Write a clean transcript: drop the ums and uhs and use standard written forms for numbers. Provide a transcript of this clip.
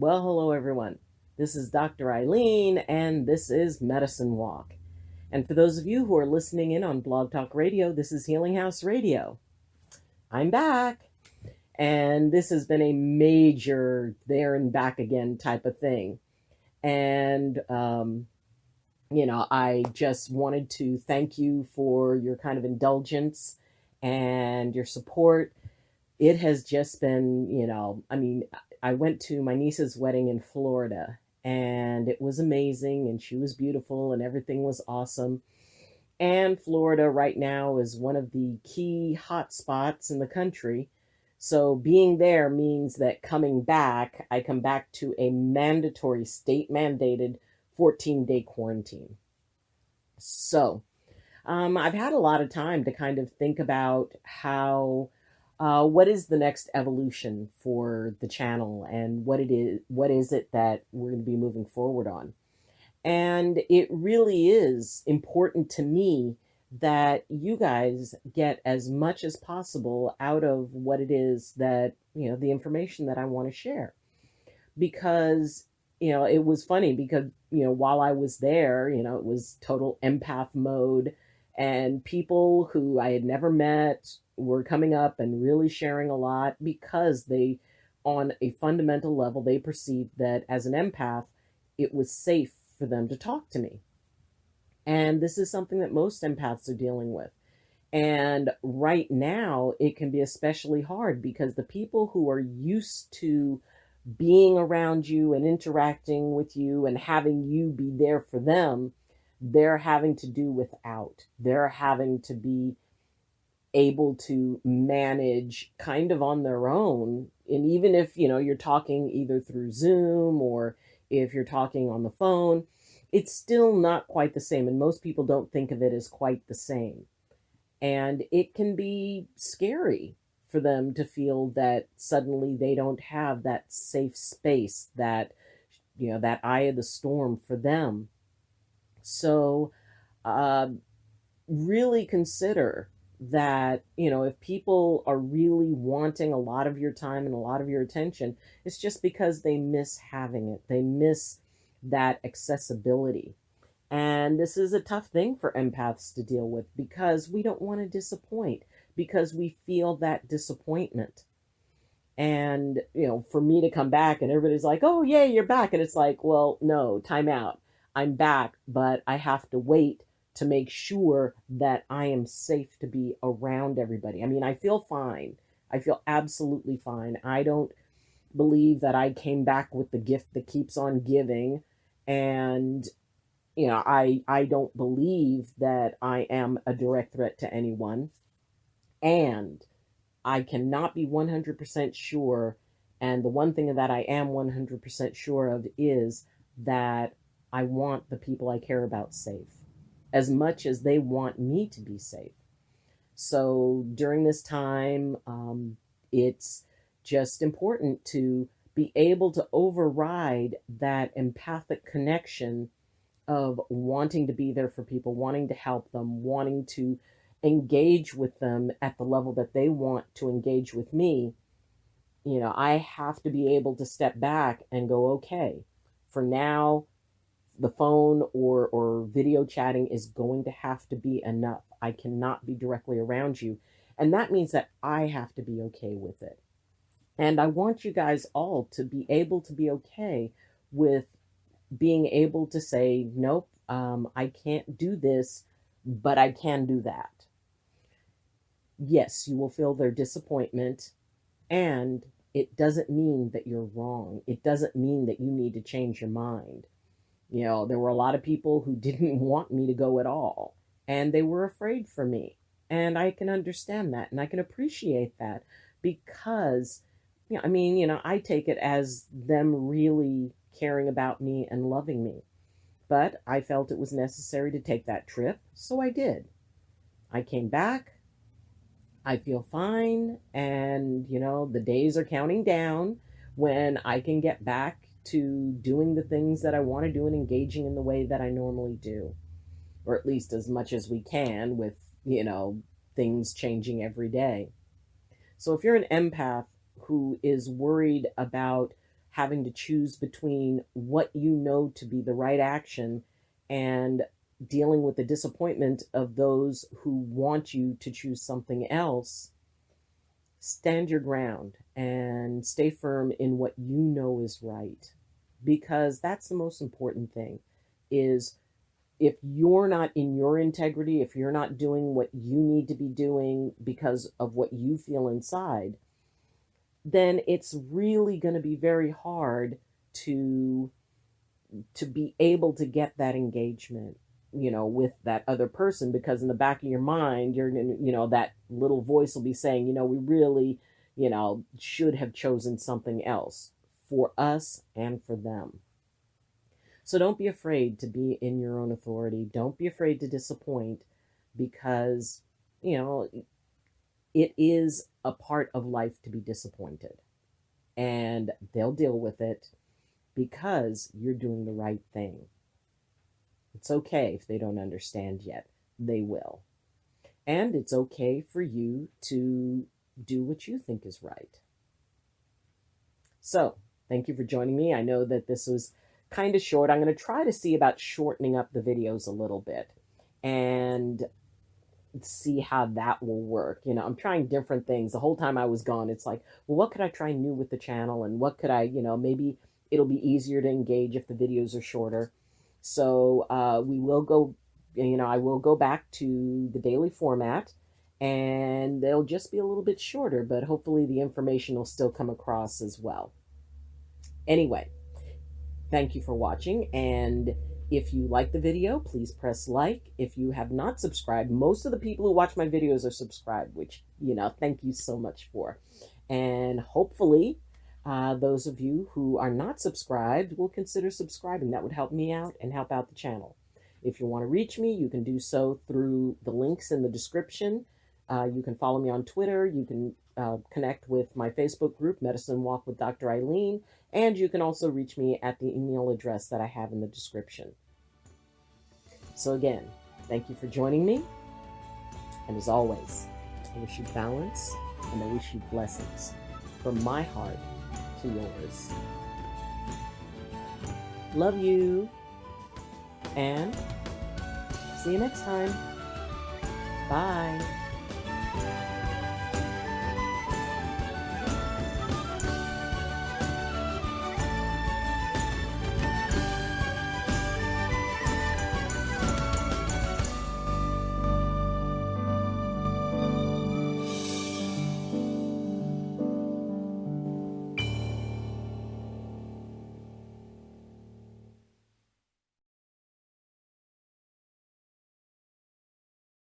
Well, hello everyone. This is Dr. Eileen, and this is Medicine Walk. And for those of you who are listening in on Blog Talk Radio, this is Healing House Radio. I'm back, and this has been a major there and back again type of thing. And, I just wanted to thank you for your kind of indulgence and your support. It has just been, I went to my niece's wedding in Florida and it was amazing and she was beautiful and everything was awesome. And Florida right now is one of the key hot spots in the country. So being there means that coming back, I come back to a mandatory state mandated 14-day quarantine. So I've had a lot of time to kind of think about what is the next evolution for the channel and what is it that we're going to be moving forward on. And it really is important to me that you guys get as much as possible out of what it is that, the information that I want to share. Because, it was funny because, while I was there, it was total empath mode, and people who I had never met were coming up and really sharing a lot because they, on a fundamental level, they perceived that as an empath, it was safe for them to talk to me. And this is something that most empaths are dealing with. And right now, it can be especially hard because the people who are used to being around you and interacting with you and having you be there for them, they're having to do without. They're having to be able to manage kind of on their own. And even if, you're talking either through Zoom or if you're talking on the phone, it's still not quite the same. And most people don't think of it as quite the same. And it can be scary for them to feel that suddenly they don't have that safe space, that, that eye of the storm for them. So really consider that, if people are really wanting a lot of your time and a lot of your attention, it's just because they miss having it. They miss that accessibility. And this is a tough thing for empaths to deal with because we don't want to disappoint, because we feel that disappointment. And, for me to come back and everybody's like, oh, yeah, you're back. And it's like, well, no, time out. I'm back, but I have to wait to make sure that I am safe to be around everybody. I mean, I feel fine. I feel absolutely fine. I don't believe that I came back with the gift that keeps on giving. And, I don't believe that I am a direct threat to anyone. And I cannot be 100% sure. And the one thing that I am 100% sure of is that I want the people I care about safe as much as they want me to be safe. So during this time, it's just important to be able to override that empathic connection of wanting to be there for people, wanting to help them, wanting to engage with them at the level that they want to engage with me. I have to be able to step back and go, okay, for now, the phone or video chatting is going to have to be enough. I cannot be directly around you. And that means that I have to be okay with it. And I want you guys all to be able to be okay with being able to say, nope, I can't do this, but I can do that. Yes, you will feel their disappointment, and it doesn't mean that you're wrong. It doesn't mean that you need to change your mind. There were a lot of people who didn't want me to go at all, and they were afraid for me. And I can understand that, and I can appreciate that because, I take it as them really caring about me and loving me. But I felt it was necessary to take that trip, so I did. I came back. I feel fine, and, the days are counting down when I can get back to doing the things that I want to do and engaging in the way that I normally do, or at least as much as we can with, things changing every day. So if you're an empath who is worried about having to choose between what you know to be the right action and dealing with the disappointment of those who want you to choose something else, stand your ground and stay firm in what you know is right, because that's the most important thing. Is if you're not in your integrity, if you're not doing what you need to be doing because of what you feel inside, then it's really going to be very hard to be able to get that engagement, with that other person, because in the back of your mind, you're going to, that little voice will be saying, we really, should have chosen something else for us and for them. So don't be afraid to be in your own authority. Don't be afraid to disappoint, because, it is a part of life to be disappointed, and they'll deal with it because you're doing the right thing. It's okay if they don't understand yet. They will. And it's okay for you to do what you think is right. So, thank you for joining me. I know that this was kind of short. I'm going to try to see about shortening up the videos a little bit and see how that will work. I'm trying different things. The whole time I was gone, it's like, well, what could I try new with the channel? And what could I, maybe it'll be easier to engage if the videos are shorter. So we will go, I will go back to the daily format, and they'll just be a little bit shorter, but hopefully the information will still come across as well. Anyway, thank you for watching, and if you like the video, please press like. If you have not subscribed, most of the people who watch my videos are subscribed, which, thank you so much for. And hopefully, those of you who are not subscribed will consider subscribing. That would help me out and help out the channel. If you want to reach me, you can do so through the links in the description. You can follow me on Twitter. You can connect with my Facebook group, Medicine Walk with Dr. Eileen. And you can also reach me at the email address that I have in the description. So again, thank you for joining me. And as always, I wish you balance, and I wish you blessings from my heart to yours. Love you. And see you next time. Bye.